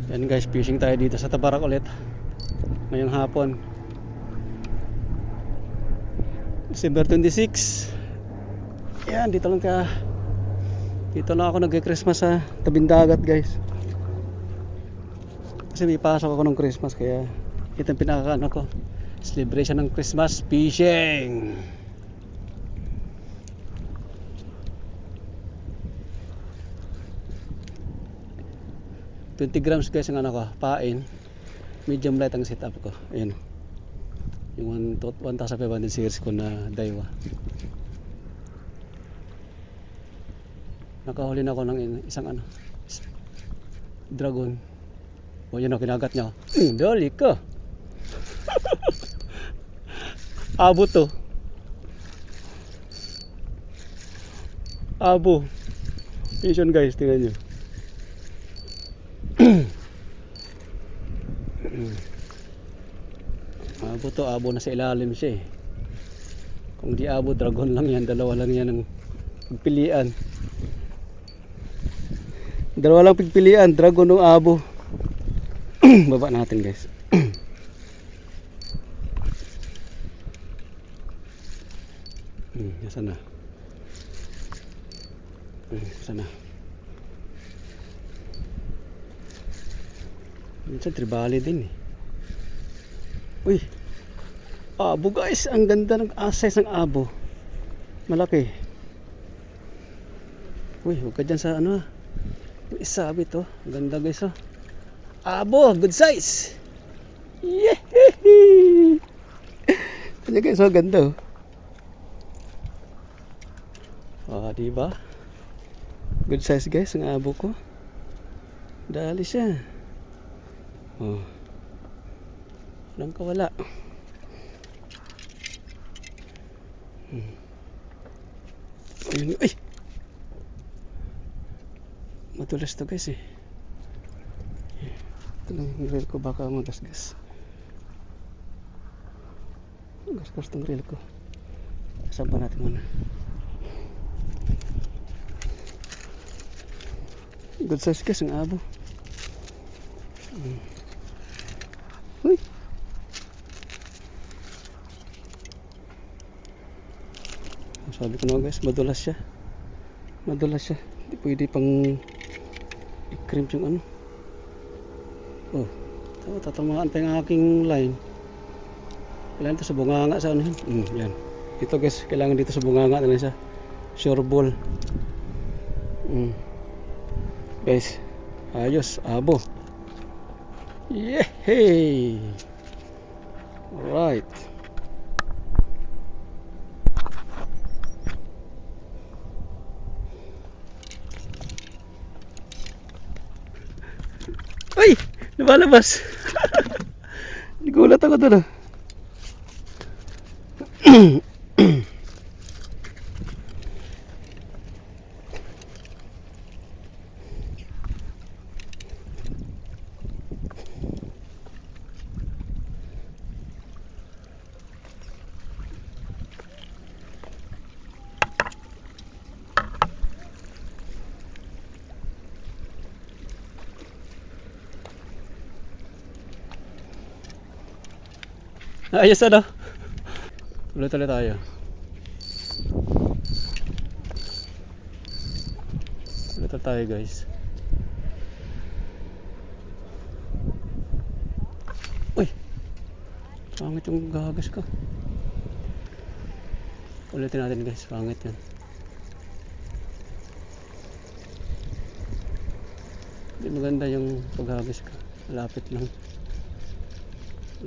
Yan guys, fishing tayo dito sa Tabarak ulit ngayong hapon, December 26. Yan, dito lang ako nag-Christmas sa tabing dagat guys, kasi may pasok ako ng Christmas, kaya ito ang pinaka ko, celebration ng Christmas fishing. $20 guys ang ko, pain. Medium light ang setup ko. Ayun. Yung 1500 series ko na Daiwa. Nakahuli na ako ng isang dragon. O yun o, kinagat niya. Dali ka. Abo to. Abo. Vision guys, tingnan nyo. Abo to, abo na sa ilalim siya eh. Kung di abo, dragon lang yan. Dalawa lang yan ang pagpilian. Dalawa lang pagpilian, dragon o abo. Baba natin guys. Nasaan na? Sana. Minsan tribali din eh. Uy, abo guys, ang ganda ng size ng abo. Malaki. Uy, huwag ka dyan sa isabi to. Ang ganda guys oh. Abo, good size. Yehey. Kanya guys, oh ganda oh. Diba? Good size guys ang abo ko. Dali siya. Oh. Walang kawala. Ayun, ay! Madulas to guys eh. Ito lang yung reel ko, baka magasgas. Gasgas tong reel ko. Sampan natin muna. Good size guys ang abo. Uy! Sabi ko na guys, madulas siya. Madulas siya. Hindi pwede pang i-crimp yung Oh, tatamaan pa yung aking line. Kailangan ito sa bunganga sa yan. Yan. Ito guys, kailangan dito sa bunganga na lang siya. Sure ball. Guys, ayos, abo. Yehey! Alright. Ay! Lumalabas! Nagulat ako doon ah. Ayos Ulit tayo. Ulit tayo guys. Uy! Pangit yung gagas ka. Ulitin natin guys, pangit yan. Hindi maganda yung paghagis ka. Malapit lang.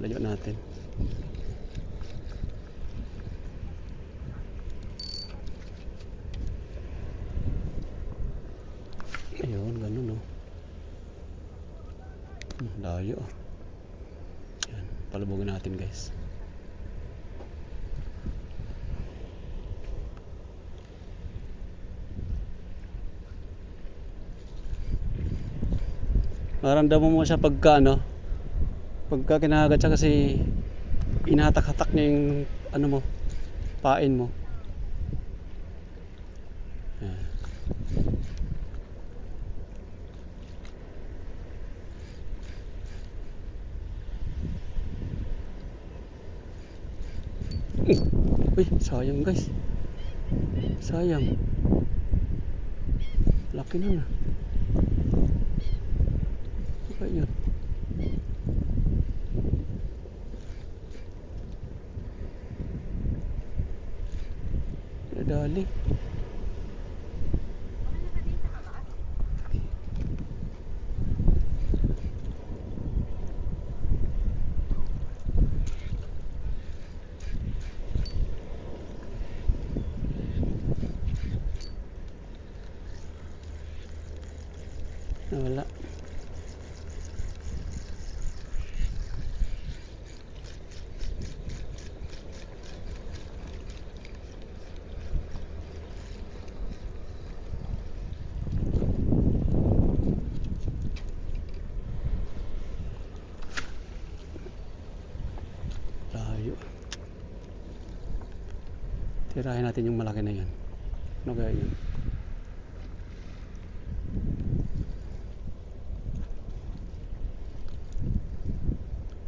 Layo natin. Ayun, ganun oh. Layo. Yan, palubugin natin guys. Maramdaman mo siya pagka pagka kinagat siya, kasi inahatak-hatak niya yung mo, pain mo. Uy, sayang guys. Sayang. Laki na. Apa yun? Nadali. Nawala. Layo. Tirahin natin yung malaki na yan. Ano kaya yun?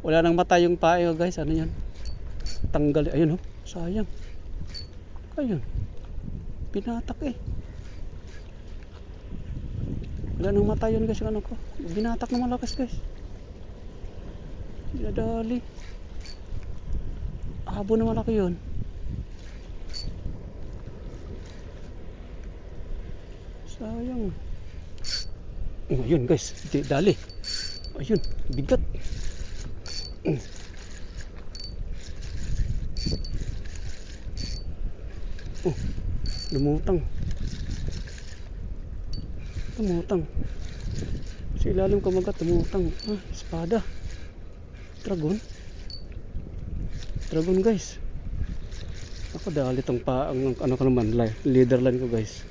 Wala nang mata yung payo guys. Ano yan? Tanggal. Ayun oh. Sayang. Ayun. Pinatak eh. Wala nang mata yun guys. Yung ano ko. Binatak na malakas guys. Dinadali. Abo na malaki yun. Sayang. Oh, ayun guys. Dali. Ayun. Bigat. Oh, lumutang. Lumutang. Sa ilalim kumagat, lumutang. Ah, espada. Dragon. Dragon guys. Ako dali tong pa ang ano ko naman, leader line ko guys.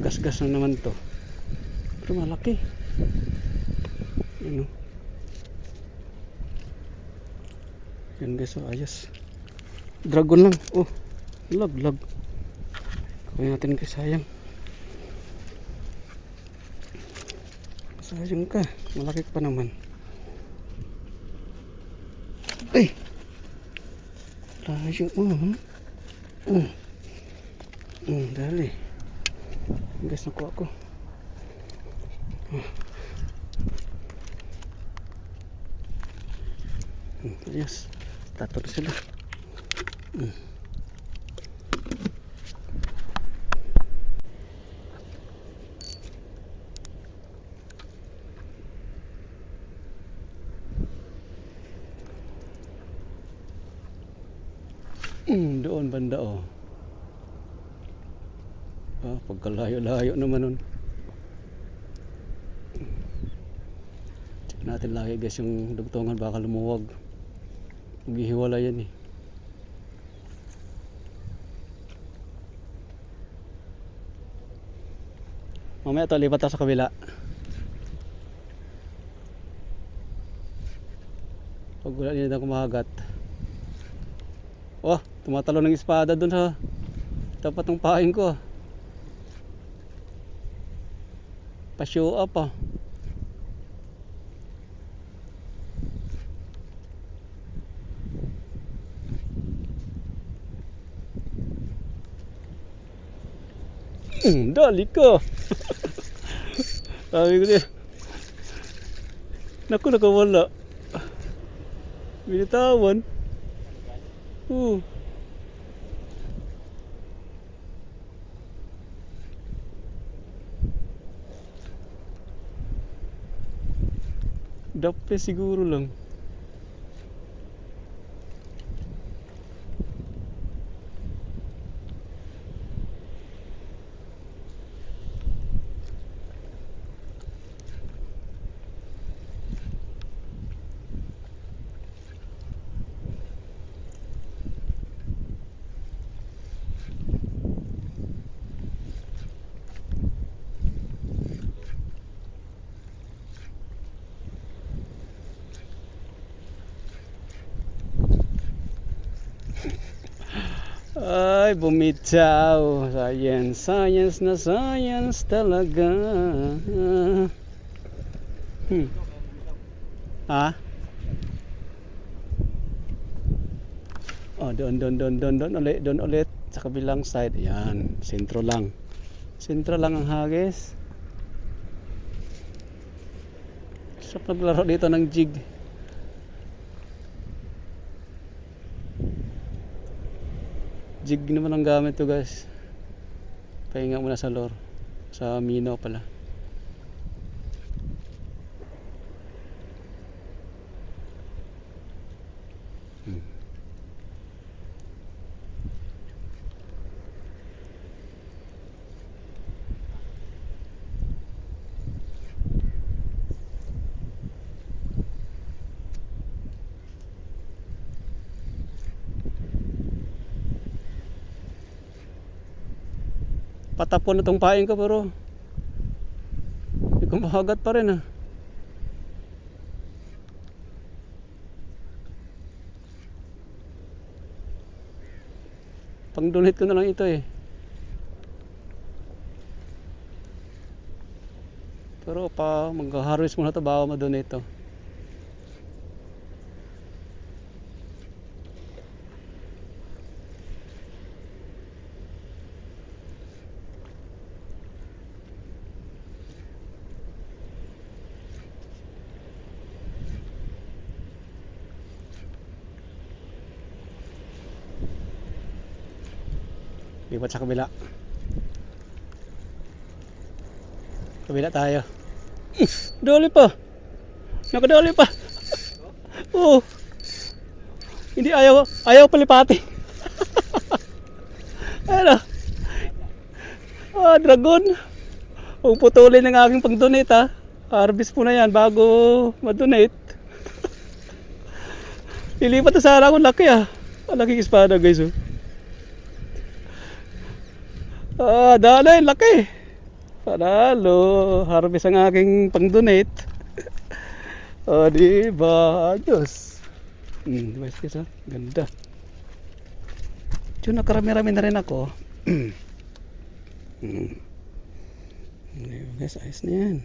Gas-gas na naman to. Pero malaki. Ano? Yan guys, oh, ayos. Dragon lang. Oh, lag. Kaya natin guys, sayang. Sayang ka. Malaki pa naman. Ay! Layo. Dali. Guys, nakuha ko. Ayos. Tato na sila. Doon banda oh. Ah, pagkalayo-layo naman nun. Check natin lagi guys yung dugtungan, baka lumuwag. Maghihiwala yan eh. Mamaya ito, lipat tayo sa kabila. Pag wala nila na kumahagat. Oh, tumatalo ng espada dun sa tapat ng pain ko. Pa-show up ah. Dali ko. Sabi ko din. Naku, nakawala. Binitawan. Dapat siguro lang. Ay, bumitaw. Science na science talaga. Ha? Oh, doon ulit sa kabilang side. Ayan, sentro lang. Sentro lang ang hagis. Sarap naglaro dito ng jig. Jig naman ang gamit to, guys. Pahinga muna sa lure. Sa Mino pala. Patapon na tong pain ko pero hindi ko mahagat pa rin ah. Pang donate ko na lang ito eh. Pero pa mag-harvest muna ito bago ma-donate to. Lipat sa kabila. Kabila tayo. Dali pa. Nakadali pa. Oh. Hindi ayaw palipati. Ano? Ah, dragon. Huwag putulin ng aking pang-donate ha. Harvest po na yan bago ma-donate. Ilipat na sana akong laki ah. Ang laking espada guys oh. Ah, dali, laki. Panalo. Harvest ang aking pang-donate. Oh, diba? Ayos. Diba guys oh. Ganda. Diyo nakarami-rami na rin ako. Diba guys, ayos na yan.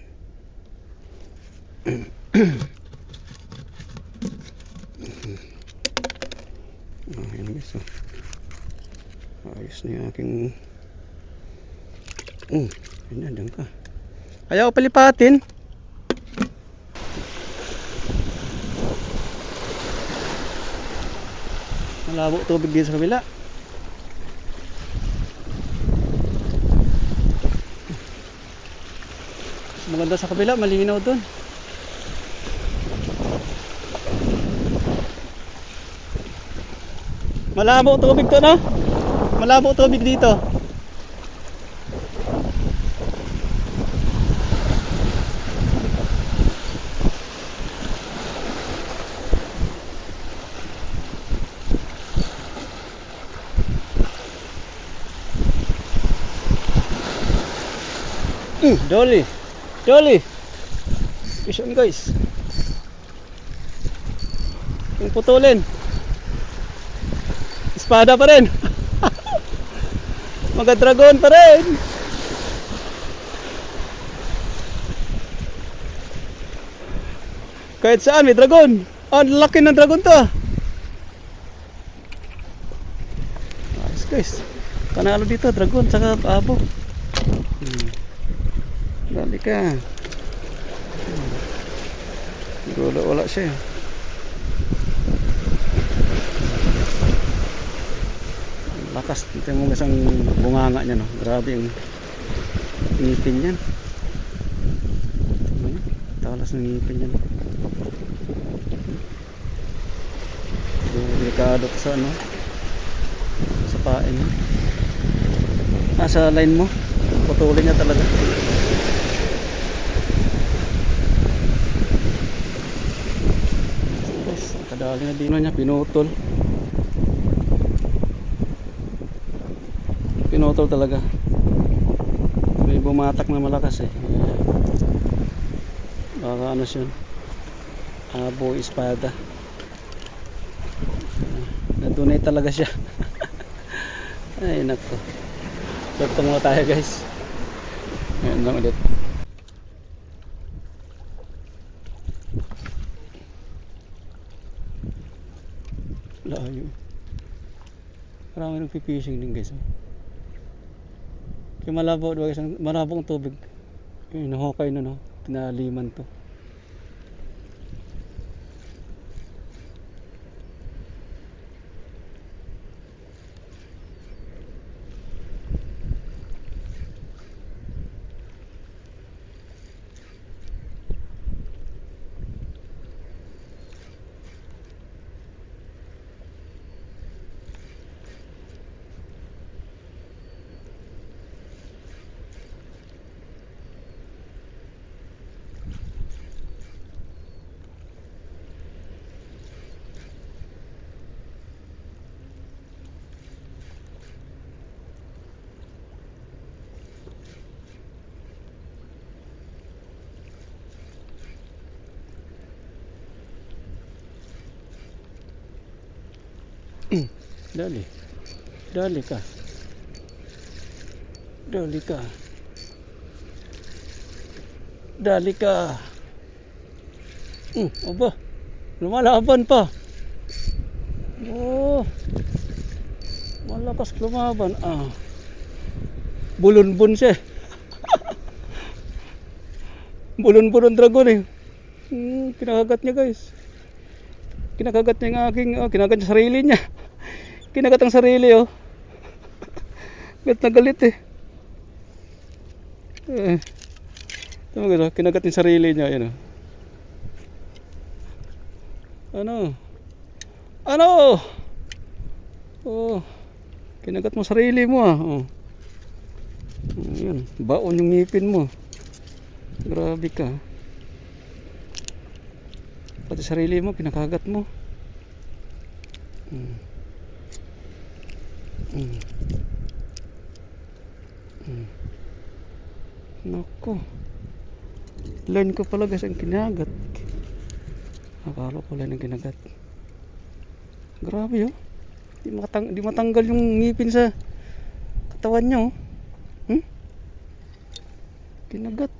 Ayan guys oh. Ayos na yung aking Diyan ka. Ayaw palipatin. Malabo tubig dito sa kabila. Maganda sa kabila, malinaw doon. Malabo tubig to, no? Malabo tubig dito. Dolly. Vision guys. Yung putulin. Espada pa rin. Mga dragon pa rin. Kahit saan may dragon. Ang laki ng dragon to. Ayos guys. Panalo dito dragon saka abo. Dali ka. Wala siya. Lakas. Ito mo isang bunganga niya no. Grabe yung ngipin niyan. Talas ng ngipin niyan. Delikado sa ano. Sa pain mo. Sa line mo. Putulin niya talaga. Kadali na dino niya, pinutol talaga. May bumatak na malakas eh. Baka ano siya, abo espada. Nadunay talaga siya. Ay nako. Dito muna tayo guys. Ngayon lang ulit. Layo. Marami nagpi-fishing din guys. Kaya malabo diba guys, malabo ang tubig. Yung nahukay na no, tinaliman to. Dali. Dali ka. Dali ka. Dali ka. Aba. Lumalaban pa. Oh. Malakas lumaban. Bulun-bun siya. Bulun-bun ang dragon eh. Kinakagat niya guys. Kinakagat niya ang aking, kinakagat niya sarili niya. Kinagat ang sarili oh. Galit na galit eh. Tama ka, kinagat yung sarili niya, yun oh. Ano? Oh. Kinagat mo sarili mo ah. Oh. Yun, baon yung ngipin mo. Grabe ka. Pati sarili mo kinakagat mo. Nako. Line ko pala guys ang kinagat. Akala ko line ang kinagat. Grabe oh. Di matanggal yung ngipin sa katawan niya oh. Kinagat.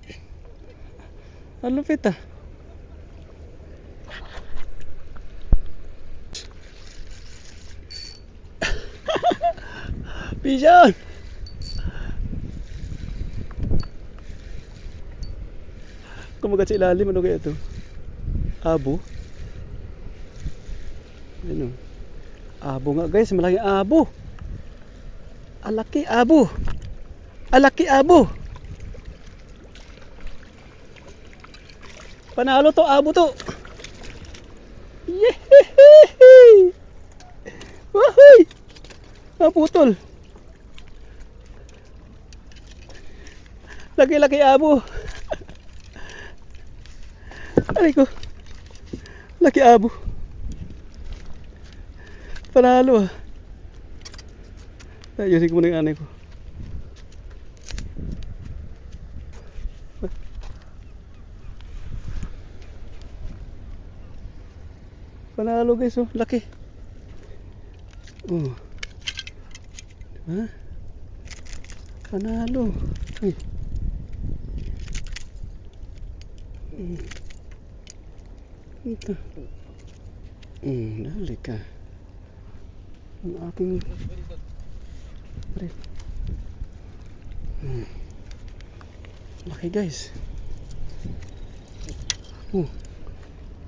Ang lupit ah. Pisan. Kumagat sa ilalim, ano kaya ito? Abo? Ano? Abo nga guys, malaking abo. Alaki abo. Alaki abo. Panalo to, abo to. Yehey! Wahoy! Naputol. Laki-laki abo. Aray ko. Laki abo. Panalo ah. Ayusin ko muna yung anay ko. Panalo guys oh. Laki. Oh. Diba? Panalo. Ay. Ito. Dali ka. Ang aking laki guys.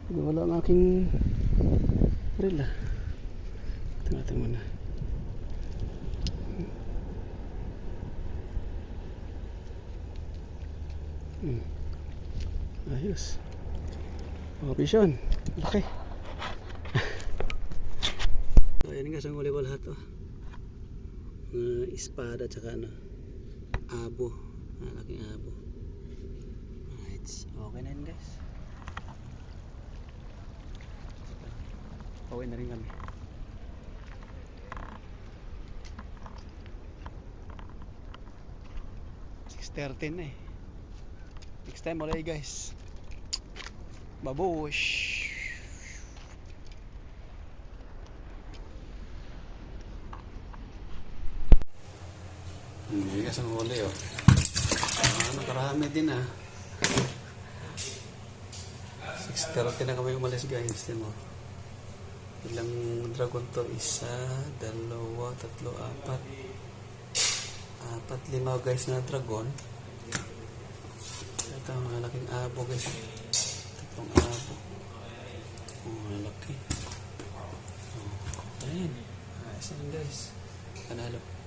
Wala ang aking reel ah. Ito natin muna. Ayos. Vision. Laki. So ayan guys, ang huli ko lahat oh. Espada tsaka ano, abo. Laking abo. Alright, okay na yun guys. Pauwi na rin kami. 6:13 na eh. Next time ulit guys. Babush. Hindi kasi ang huli oh. Nakarami din ah. 6:30 na kami umalis guys. Mo. Ilang dragon to? Isa, dalawa, tatlo, apat. Apat, lima guys na dragon. Ito, malaking abo guys. Tatlong abo. Oh, malaki. Oh, ayan. Ayos yan guys. Panalo.